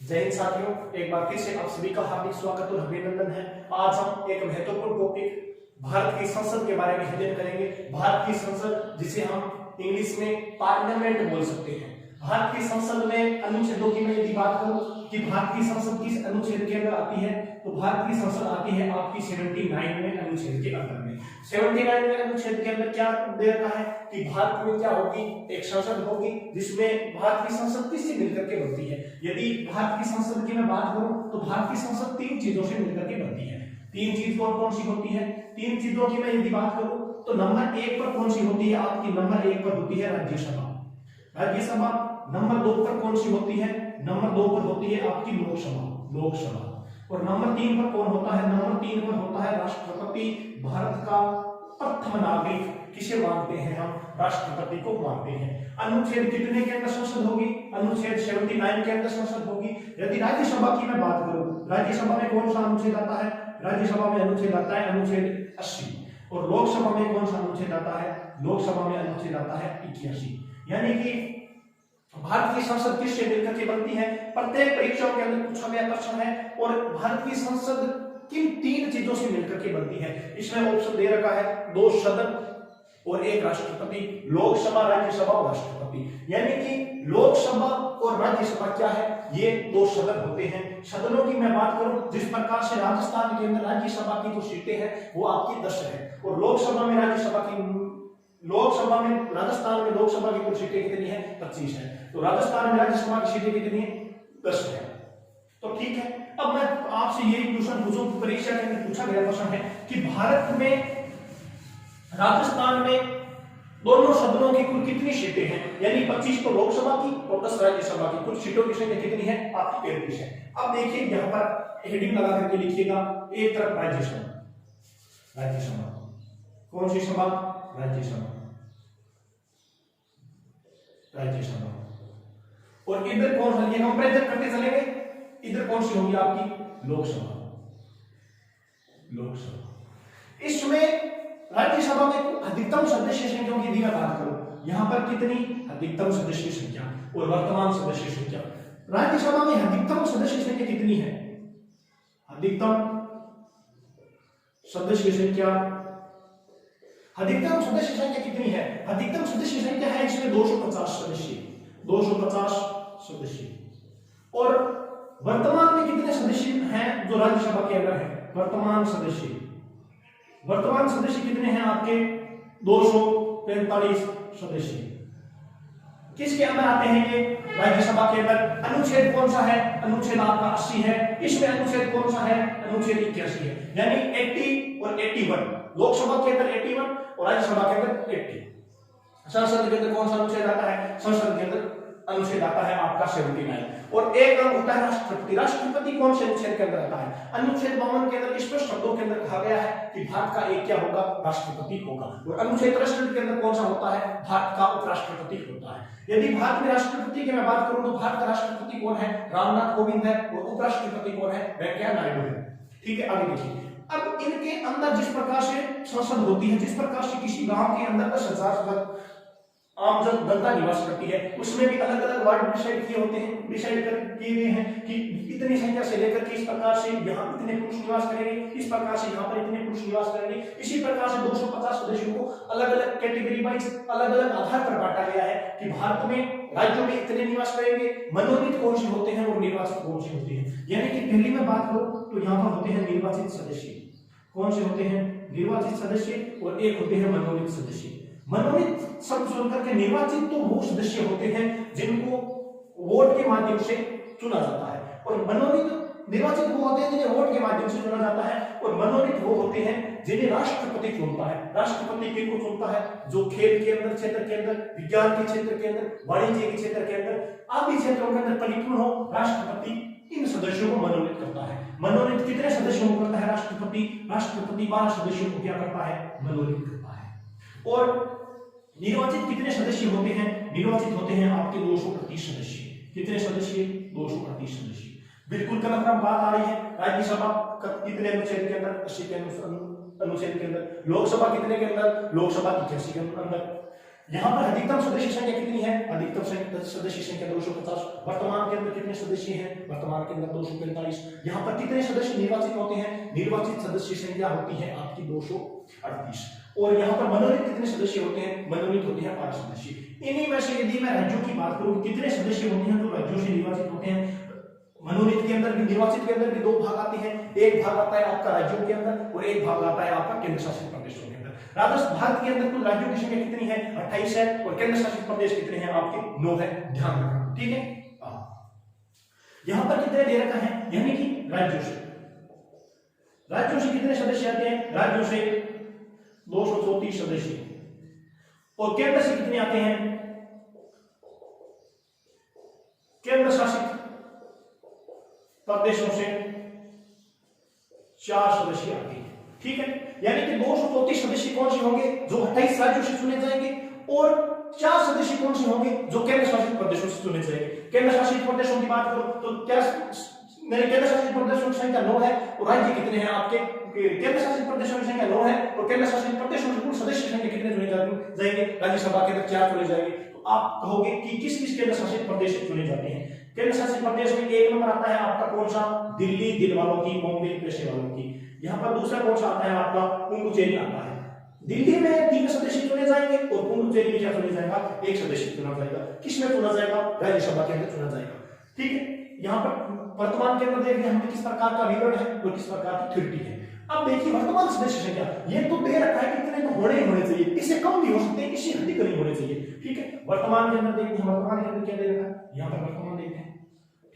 जय हिंद साथियों, एक बार फिर से आप सभी का हार्दिक स्वागत और अभिनंदन है। आज हम एक महत्वपूर्ण टॉपिक भारत की संसद के बारे में अध्ययन करेंगे। भारत की संसद, जिसे हम इंग्लिश में पार्लियामेंट बोल सकते हैं। भारत की संसद में अनुच्छेदों की मैं यदि बात करूं कि भारत की संसद किस अनुच्छेद के अंदर आती है, तो भारत की संसद आती है आपकी 79वें अनुच्छेद के अंदर में। 79वें अनुच्छेद के अंदर क्या दे रखा है कि भारत में क्या होगी, एक संसद होगी जिसमें भारत की संसद किससे मिलकर के बनती है। यदि भारत की संसद की मैं बात करूं तो भारत की संसद तीन चीजों से मिलकर के बनती है। तीन चीज कौन कौन सी होती है? तीन चीजों की मैं यदि बात करूं तो नंबर 1 पर कौन सी होती है आपकी? नंबर 1 पर होती है राज्यसभा। राज्यसभा। नंबर 2 पर कौन सी होती है? नंबर 2 पर होती है आपकी लोकसभा। और नंबर 3 पर कौन होता है? नंबर 3 पर होता है राष्ट्रपति। भारत का प्रथम नागरिक किसे मानते हैं हम? राष्ट्रपति को मानते हैं। अनुच्छेद कितने के अंदर संसद होगी? अनुच्छेद 79 के अंदर संसद होगी। यदि राज्यसभा की मैं बात करूं, राज्यसभा में कौन सा अनुच्छेद आता है? राज्यसभा में अनुच्छेद आता है अनुच्छेद 80। और लोकसभा में कौन सा अनुच्छेद आता है? लोकसभा में अनुच्छेद आता है 81। यानी कि भारत की संसद किससे मिलकर के बनती है? प्रत्येक परीक्षाओं के अंदर पूछा गया प्रश्न है। और भारत की संसद किन तीन चीजों से मिलकर के बनती है? इसमें ऑप्शन दे रखा है 2 सदन और 1 राष्ट्रपति। लोकसभा, राज्यसभा और राष्ट्रपति। यानी कि लोकसभा और राज्यसभा क्या है? ये 2 सदन होते हैं। सदनों की मैं बात करूं, जिस प्रकार से राजस्थान के अंदर राज्यसभा की जो सीटें हैं वो आपकी 10 है। और लोकसभा में राजस्थान में लोकसभा की कुल सीटें कितनी है? 25 है। तो राजस्थान में राज्यसभा की सीटें कितनी है? 10 है। तो ठीक है, अब मैं आपसे ये क्वेश्चन पूछूं, परीक्षा के अंदर पूछा गया प्रश्न है कि भारत में राजस्थान में दोनों सदनों की कुल कितनी सीटें हैं? यानी 25 तो लोकसभा की और 10 राज्यसभा की। कुल सीटों की संख्या कितनी है? आपकी 33 है। अब देखिए यहाँ पर हेडिंग लगा करके लिखिएगा, एक तरफ राज्यसभा। कौन सी सभा? राज्यसभा। और इधर कौन सा, ये कंपैरिजन करते चलेंगे, इधर कौन सी होगी आपकी? लोकसभा। इसमें राज्यसभा में अधिकतम सदस्य संख्या की यदि मैं बात करूं, यहां पर कितनी अधिकतम सदस्य संख्या और वर्तमान सदस्य संख्या? राज्यसभा में अधिकतम सदस्य संख्या कितनी है? अधिकतम सदस्य संख्या कितनी है? अधिकतम सदस्य संख्या है इसमें 250 सदस्य। और वर्तमान में कितने सदस्य हैं जो राज्यसभा के अंदर है? वर्तमान सदस्य कितने हैं आपके? 245 सदस्य। किसके अंदर आते हैं ये? राज्यसभा के अंदर। अनुच्छेद कौन सा है? अनुच्छेद आपका 80 है। इसमें अनुच्छेद कौन सा है? अनुच्छेद 81 है। यानी 80 और 81। लोकसभा के अंदर 81 और राज्यसभा के अंदर 80। संसद के अंदर कौन सा अनुच्छेद आता है? संसद के अंदर अनुच्छेद आता है आपका 79। और एक अंग होता है राष्ट्रपति। राष्ट्रपति कौन से अनुच्छेद के अंदर आता है? अनुच्छेद 52 के अंदर स्पष्ट शब्दों के अंदर कहा गया है कि भारत का एक क्या होगा? राष्ट्रपति होगा। और अनुच्छेद 63 के अंदर कौन सा होता है? भारत का उपराष्ट्रपति होता है। यदि भारत में राष्ट्रपति की मैं बात करूं तो भारत का राष्ट्रपति कौन है? रामनाथ कोविंद है। और उपराष्ट्रपति कौन है? वेंकैया नायडू है। ठीक है, आगे देखिए। अब इनके अंदर जिस प्रकार से संसद होती है, जिस प्रकार से किसी गांव के अंदर 10,000 आम जनता निवास करती है, उसमें भी अलग अलग वार्ड डिसाइड किए गए हैं कि इतनी संख्या से लेकर के इस प्रकार से यहाँ इतने पुरुष निवास करेंगे, इस प्रकार से यहाँ पर इतने पुरुष निवास करेंगे। इसी प्रकार से 250 सदस्यों को अलग अलग कैटेगरी वाइज अलग अलग आधार पर बांटा गया है कि भारत में राज्यों में इतने निवास करेंगे। मनोनीत कौन से होते हैं और निर्वाचित कौन से होते हैं? यानी कि पहली मैं बात करूं तो यहाँ पर होते हैं निर्वाचित सदस्य। कौन से होते हैं? निर्वाचित सदस्य। और एक होते हैं मनोनीत सदस्य। मनोनीत शब्द सुनकर के निर्वाचित तो वो सदस्य होते हैं जिनको वोट के माध्यम से चुना जाता है। और निर्वाचित वो होते हैं जिन्हें वोट के माध्यम से चुना जाता है। और मनोनीत वो होते हैं जिन्हें राष्ट्रपति चुनता है। राष्ट्रपति किनको चुनता है? जो खेल के अंदर, क्षेत्र के अंदर, विज्ञान के क्षेत्र के अंदर, वाणिज्य के क्षेत्र के अंदर, आदि क्षेत्रों के अंदर परिपूर्ण हो, राष्ट्रपति इन सदस्यों को मनोनीत करता है। मनोनीत कितने सदस्यों को करता है राष्ट्रपति? 12 सदस्यों को क्या करता है? मनोनीत करता है। और निर्वाचित कितने सदस्य होते हैं? निर्वाचित होते हैं आपके 238 सदस्य। कितने सदस्य? 238 सदस्य। बिल्कुल कन्फर्म बात आ रही है। राज्यसभा कितने अनुच्छेद के अंदर? 80 के अनुच्छेद के अंदर। लोकसभा कितने के अंदर? लोकसभा 81 के अंदर। यहाँ पर अधिकतम सदस्य संख्या कितनी है? अधिकतम सदस्य संख्या 250। वर्तमान के अंदर कितने सदस्य हैं? वर्तमान के अंदर 245। यहाँ पर कितने सदस्य निर्वाचित होते हैं? निर्वाचित सदस्य संख्या होती है आपकी 238। और यहाँ पर मनोनीत कितने सदस्य होते हैं? मनोनीत होते हैं 12 सदस्य। इन्हीं में से यदि मैं राज्यों की बात करूं, कितने सदस्य होते हैं जो राज्यों से निर्वाचित होते हैं? मनोनीत के अंदर भी, निर्वाचित के अंदर भी दो भाग आते हैं। एक भाग आता है आपका राज्यों के अंदर और एक भाग आता है आपका केंद्र शासित प्रदेशों के अंदर। राजस्थान भारत के अंदर कुल राज्यों की संख्या कितनी है? 28 है और केंद्र शासित प्रदेश कितने हैं आपके? 9 है। ध्यान रखना, ठीक है। यहां पर कितने दे रखा है? यानी कि राज्यों से कितने सदस्य आते हैं? राज्यों से 234 सदस्य और केंद्र से कितने आते हैं? केंद्र शासित प्रदेशों से 4 सदस्य आते हैं, ठीक है। यानी कि 234 सदस्य कौन से होंगे? जो 28 राज्यों से चुने जाएंगे और 4 सदस्य कौन से होंगे? जो केंद्र शासित प्रदेशों से चुने जाएंगे। केंद्र शासित प्रदेशों की बात करो तो क्या मेरे केंद्र शासित प्रदेशों की संख्या 9 है और राज्य कितने हैं आपके? केंद्र शासित प्रदेशों की संख्या 9 है और केंद्र शासित प्रदेशों से कुल सदस्य संख्या कितने चुने जाएंगे? राज्यसभा के अंदर 4 चुने जाएंगे। तो आप कहोगे कि किस किस केंद्र शासित प्रदेश से चुने जाते हैं? केंद्र शासित प्रदेश में एक नंबर आता है आपका कौन सा? दिल्ली, दिल वालों की, बॉम्बे पेशे वालों की। यहाँ पर दूसरा कौन सा आता है आपका? पुडुचेरी आता है। दिल्ली में 3 सदस्य चुने जाएंगे और पुडुचेरी में क्या चुने जाएगा? 1 सदस्य चुना जाएगा। किसमें चुना जाएगा? राज्यसभा के अंदर चुना जाएगा, ठीक है। यहाँ पर वर्तमान के अंदर देखिए हमें किस प्रकार का विवरण है और किस प्रकार की थ्योरी है। अब देखिए वर्तमान सदस्य संख्या, ये तो दे रखा है कि इतने तो होने ही होने चाहिए, इससे कम भी हो सकते हैं, इससे अधिक नहीं होने चाहिए, ठीक है। वर्तमान के अंदर देखते हैं, वर्तमान के अंदर क्या दे रखा है? यहाँ पर वर्तमान देखते हैं,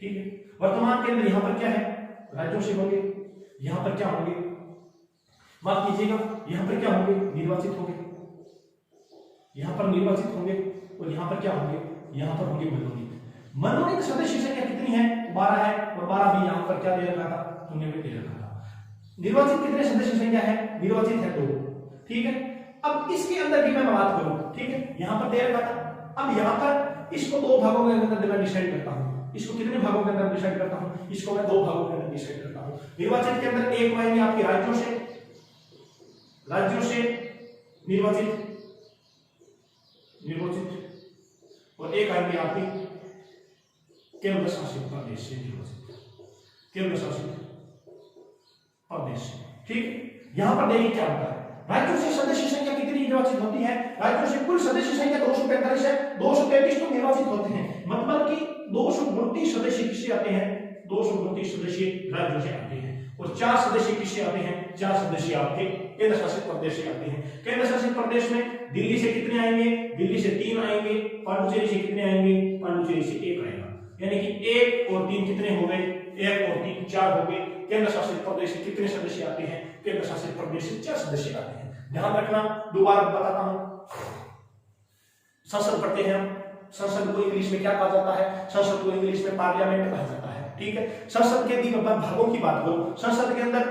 ठीक है। वर्तमान के अंदर यहाँ पर क्या है? राज्यों से होंगे, यहाँ पर क्या होंगे? माफ कीजिएगा, यहाँ पर क्या होंगे? निर्वाचित होंगे, यहाँ पर निर्वाचित होंगे और यहाँ पर क्या होंगे? यहाँ पर होंगे मनोनीत। मनोनीत सदस्य संख्या कितनी है? 12 है और 12 भी यहाँ पर क्या दे रखा था? तुमने भी दे रखा था। निर्वाचित कितने सदस्य संख्या है? निर्वाचित है 2, ठीक है। अब इसके अंदर भी मैं बात करूं, ठीक है, यहां पर दे रखा था। अब यहां पर इसको 2 भागों के अंदर मैं डिसाइड करता हूं। इसको कितने भागों के अंदर डिसाइड करता हूं? इसको मैं 2 भागों के अंदर डिसाइड करता हूं। निर्वाचित के अंदर एक आएंगे आपके राज्यों से निर्वाचित और एक आएंगे आपके केंद्र शासित प्रदेश से निर्वाचित, केंद्र शासित प्रदेश, ठीक। यहां पर देखिए क्या होता है, राज्यों से सदस्य संख्या कितनी निर्वाचित होती है? राज्यों से कुल सदस्य संख्या 245 है, 233 तो निर्वाचित होते हैं, मतलब कि 229 सदस्य किससे आते हैं? 229 सदस्य राज्यों से आते हैं और 4 सदस्य किससे आते हैं? 4 सदस्य आपके केंद्र शासित प्रदेश से आते हैं। केंद्र शासित प्रदेश में दिल्ली से कितने आएंगे? दिल्ली से 3 आएंगे। पांडुचेरी से कितने आएंगे? पांडुचेरी से 1 आएगा, यानी कि 1 और 3 कितने हो गए? 1 और 3 4 हो गए। केंद्र शासित प्रदेश से कितने सदस्य आते हैं? केंद्र शासित प्रदेश से 4 सदस्य आते हैं। ध्यान रखना, दोबारा बताता हूं। संसद पढ़ते हैं हम, संसद को इंग्लिश में क्या कहा जाता है? संसद को इंग्लिश में पार्लियामेंट कहा जाता है, ठीक है। संसद के 3 भागों की बात करो, संसद के अंदर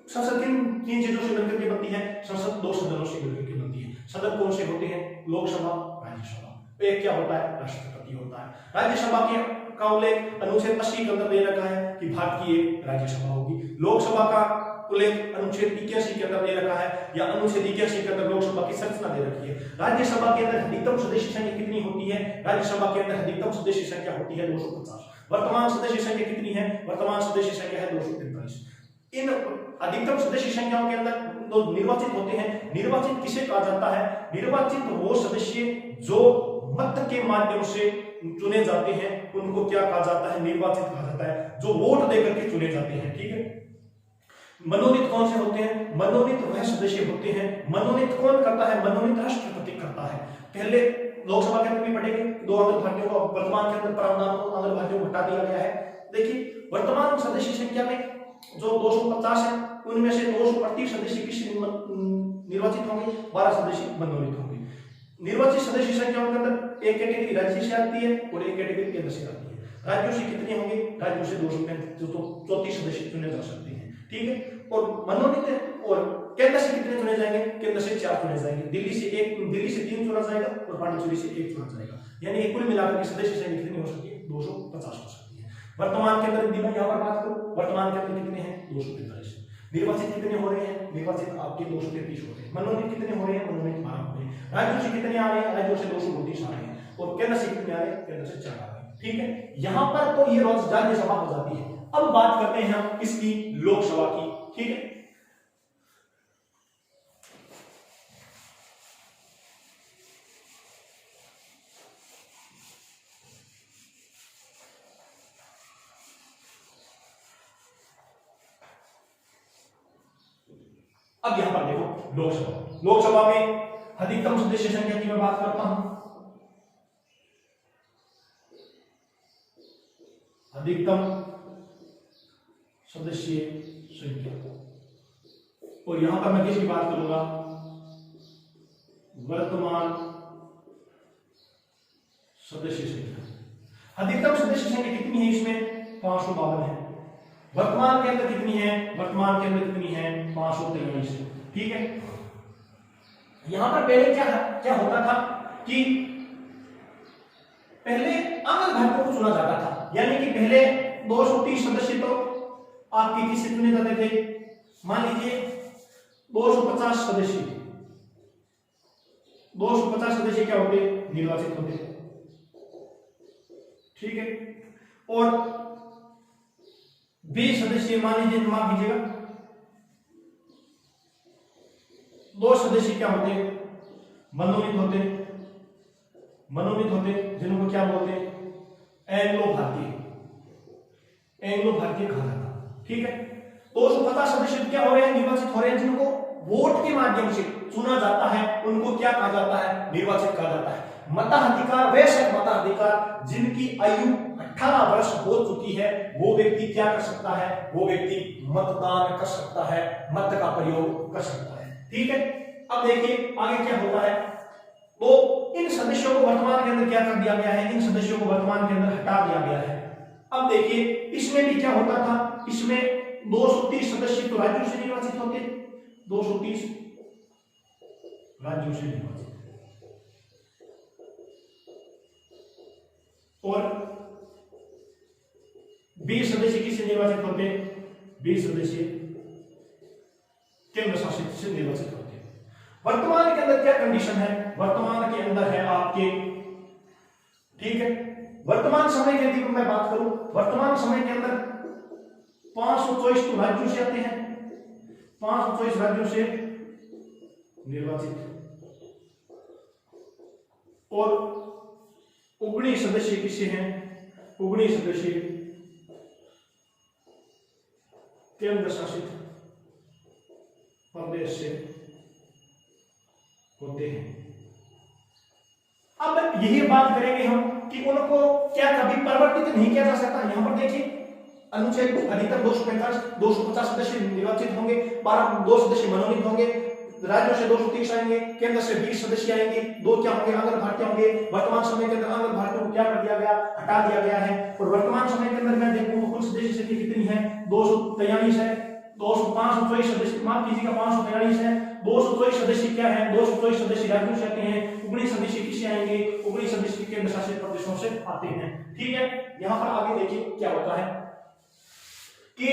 संसद किन 3 चीजों से मिलकर के बनती है? संसद 2 सदनों से मिलकर के बनती है। सदन कौन से होते हैं? लोकसभा, राज्यसभा। एक क्या होता है? राष्ट्रपति होता है। राज्यसभा के का उल्लेख अनुच्छेद 80 के अंदर दे रखा है कि भारत की एक राज्यसभा होगी। लोकसभा का उल्लेख अनुच्छेद 81 के अंदर दे रखा है, या अनुच्छेद 81 के अंदर लोकसभा की संरचना दे रखी है। राज्यसभा के अंदर अधिकतम सदस्य संख्या कितनी होती है? राज्यसभा के अंदर अधिकतम सदस्य संख्या होती है 250। वर्तमान सदस्य संख्या कितनी है? वर्तमान सदस्य संख्या है 243। इन अधिकतम सदस्य संख्याओं के अंदर जो निर्वाचित होते हैं, निर्वाचित किसे कहा जाता है? निर्वाचित वो सदस्य जो मत के माध्यम से चुने जाते हैं, उनको क्या कहा जाता है? निर्वाचित कहा जाता है, जो वोट देकर के चुने जाते हैं, ठीक है। मनोनीत कौन से होते हैं? मनोनीत वह सदस्य होते हैं, मनोनीत कौन करता है? मनोनीत राष्ट्रपति करता है। पहले लोकसभा के अंदर भी पढ़ेंगे, 2 आंध्र भारतीयों को वर्तमान के अंदर प्रावधान को आंध्र भारतीयों को हटा दिया गया है। देखिए वर्तमान सदस्य संख्या में जो 250 है, उनमें से 238 सदस्य किससे निर्वाचित होंगे? 12 सदस्य मनोनीत होंगे। निर्वाचित सदस्य संख्याओं के अंदर एक कैटेगरी राज्य से आती है और एक कैटेगरी केंद्र से आती है। राज्यों से कितने होंगे? राज्यों से 234 सदस्य चुने जा सकते हैं, ठीक है। और मनोनीत और केंद्र से कितने चुने जाएंगे? केंद्र से 4 चुने जाएंगे। दिल्ली से 3 चुना जाएगा और पांडिचेरी से 1 चुना जाएगा, यानी कुल मिलाकर के सदस्य संख्या कितनी हो सकती है? 250 हो सकती है। वर्तमान के अंदर यदि मैं यहाँ पर बात करूं, वर्तमान के अंदर कितने हैं? 245। निर्वाचित कितने हो रहे हैं? निर्वाचित आपके 233 हो रहे हैं। मनोनीत कितने हो रहे हैं? मनोनीत 12 हो रहे हैं। राज्यों से कितने आ रहे हैं? राज्यों से 232 आ रहे हैं। और केंद्र से कितने आ रहे, केंद्र से 4 आ रहे। ठीक है, यहां पर तो ये राज्यसभा हो जाती है। अब बात करते हैं हम इसकी लोकसभा की। ठीक है, अब यहां पर देखो लोकसभा, लोकसभा में अधिकतम सदस्य संख्या की मैं बात करता हूं, अधिकतम सदस्य संख्या, और यहां पर मैं किसकी बात करूंगा, वर्तमान सदस्य संख्या। अधिकतम सदस्य संख्या कितनी है इसमें, 552 है। वर्तमान के अंदर कितनी है, वर्तमान के अंदर कितनी है, 543। ठीक है, यहां पर पहले क्या क्या होता था कि पहले आंगन भाइयों को चुना जाता था, यानी कि पहले 230 सदस्य तो आपके किससे चुने जाते थे, मान लीजिए 250 सदस्य, 250 सदस्य क्या होते, निर्वाचित होते। ठीक है, और 20 सदस्य, मान लीजिए, माफ कीजिएगा, 2 सदस्य क्या होते, मनोनीत होते, मनोनीत होते, जिनको क्या बोलते हैं, एंग्लो भारतीय, एंग्लो भारतीय कहा जाता। ठीक है, 250 सदस्य क्या हो रहे हैं, निर्वाचित हो रहे हैं, जिनको वोट के माध्यम से चुना जाता है, उनको क्या कहा जाता है, निर्वाचित कहा जाता है। मताधिकार वैसे मताधिकार जिनकी आयु 18 वर्ष हो चुकी है, वो व्यक्ति क्या कर सकता है, वो व्यक्ति मतदान कर सकता है, मत का प्रयोग कर सकता है। ठीक है, अब देखिए आगे क्या होता है, तो इन सदस्यों को वर्तमान के अंदर क्या कर दिया गया है, इन सदस्यों को वर्तमान के अंदर हटा दिया गया है। अब देखिए इसमें भी क्या होता था, इसमें 230 सदस्य तो राज्यों से निर्वाचित होते, 230 राज्यों से निर्वाचित, और 20 सदस्य किससे निर्वाचित होते, 20 सदस्य केंद्र शासित से निर्वाचित होते। वर्तमान के अंदर क्या कंडीशन है, वर्तमान के अंदर है आपके, ठीक है, वर्तमान समय के यदि मैं बात करूं, वर्तमान समय के अंदर 524 तो राज्यों से आते हैं, 524 राज्यों से निर्वाचित, और 19 सदस्य किससे हैं, 19 सदस्य केंद्र शासित प्रदेश से होते हैं। अब यही बात करेंगे हम कि उनको क्या कभी परिवर्तित नहीं किया जा सकता। यहां पर देखिए अनुच्छेद अधिकतम 245 250 सदस्य निर्वाचित होंगे, 2 सदस्य मनोनीत होंगे, राज्यों से 230 आएंगे, केंद्र से 20 सदस्य आएंगे, 2 क्या होंगे, आंगन भारतीय होंगे। वर्तमान समय के अंदर आंगन भारतीयों को क्या कर दिया गया, हटा दिया गया है। और वर्तमान समय के अंदर मैं देखूंगा कुल सदस्य संख्या कितनी है, 243 है, 524 सदस्य, माफ कीजिएगा 543 है, 224 सदस्य क्या है, 224 सदस्य राज्यों से आते हैं, 19 सदस्य किससे आएंगे, 19 सदस्य केंद्र शासित प्रदेशों से आते हैं। ठीक है, यहां पर आगे देखिए क्या होता है कि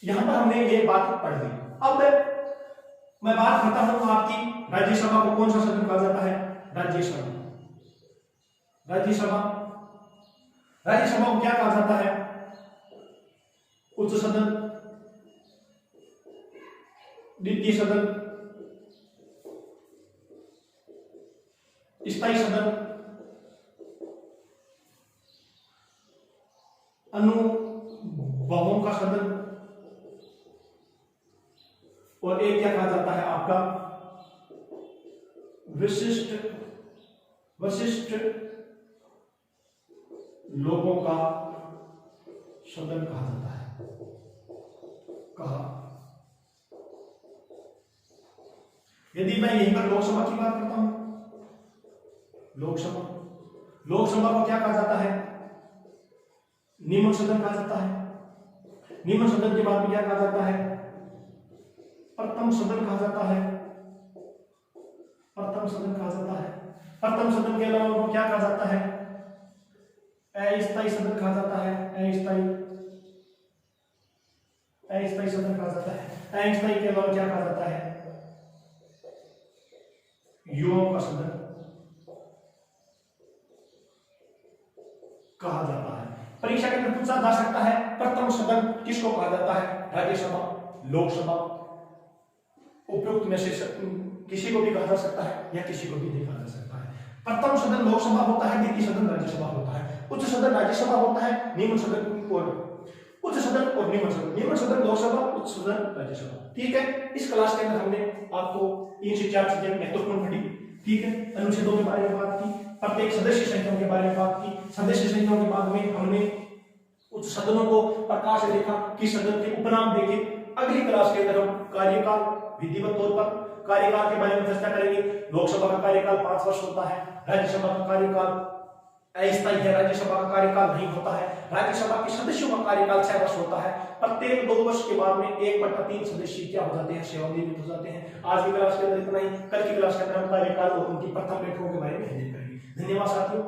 यहां पर हमने ये बात पढ़ ली। अब मैं बात करता हूं आपकी राज्यसभा को कौन सा सदन कहा जाता है, राज्यसभा, राज्यसभा, राज्यसभा को क्या कहा जाता है, उच्च सदन, द्वितीय सदन, स्थायी सदन, अनुभागों का सदन, और एक क्या कहा जाता है आपका विशिष्ट, विशिष्ट लोगों का सदन कहा जाता है। कहा, यदि मैं यहीं पर लोकसभा की बात करता हूं, लोकसभा, लोकसभा को क्या कहा जाता है, निम्न सदन कहा जाता है। निम्न सदन के बाद में क्या कहा जाता है, प्रथम सदन कहा जाता है, प्रथम सदन कहा जाता है। प्रथम सदन के अलावा उनको क्या कहा जाता है, अस्थायी सदन कहा जाता है, अस्थायी, अस्थायी सदन कहा जाता है। अस्थायी के अलावा क्या कहा जाता है, युवाओं का सदन, कहा जाता है। परीक्षा के अंदर पूछा जा सकता है प्रथम सदन किसको कहा जाता है? राज्यसभा, लोकसभा, उपयुक्त में से किसी को भी कहा जा सकता है या किसी को भी नहीं कहा जा सकता है। प्रथम सदन लोकसभा होता है, द्वितीय सदन राज्यसभा होता है, उच्च सदन राज्यसभा होता है, निम्न सदन और उच्च सदन और निम्न सदन, निम्न सदन लोकसभा, उच्च सदन राज्यसभा। ठीक है, इस क्लास के अंदर हमने आपको 3 से 4 चीजें महत्वपूर्ण पढ़ी। ठीक है, अनुच्छेदों के बारे में बात की, प्रत्येक सदस्य संख्याओं के बारे में बात की, सदस्य संख्याओं के बाद में हमने उच्च सदनों को प्रकाश से देखा कि सदन के उपनाम देखे। अगली क्लास के अंदर हम कार्यकाल विधिवत तौर पर कार्यकाल के बारे में चर्चा करेंगे। लोकसभा का कार्यकाल 5 वर्ष होता है, राज्यसभा का कार्यकाल अस्थायी है, राज्यसभा का कार्यकाल नहीं होता है, राज्यसभा के सदस्यों का कार्यकाल 6 वर्ष होता है। प्रत्येक 2 वर्ष के बाद में 1/3 सदस्य क्या हो जाते हैं? सेवानिवृत्त हो जाते हैं। आज की क्लास के अंदर इतना ही। कल की क्लास के अंदर हम कार्यकाल और उनकी प्रथम बैठकों के बारे में करेंगे। धन्यवाद साथियों।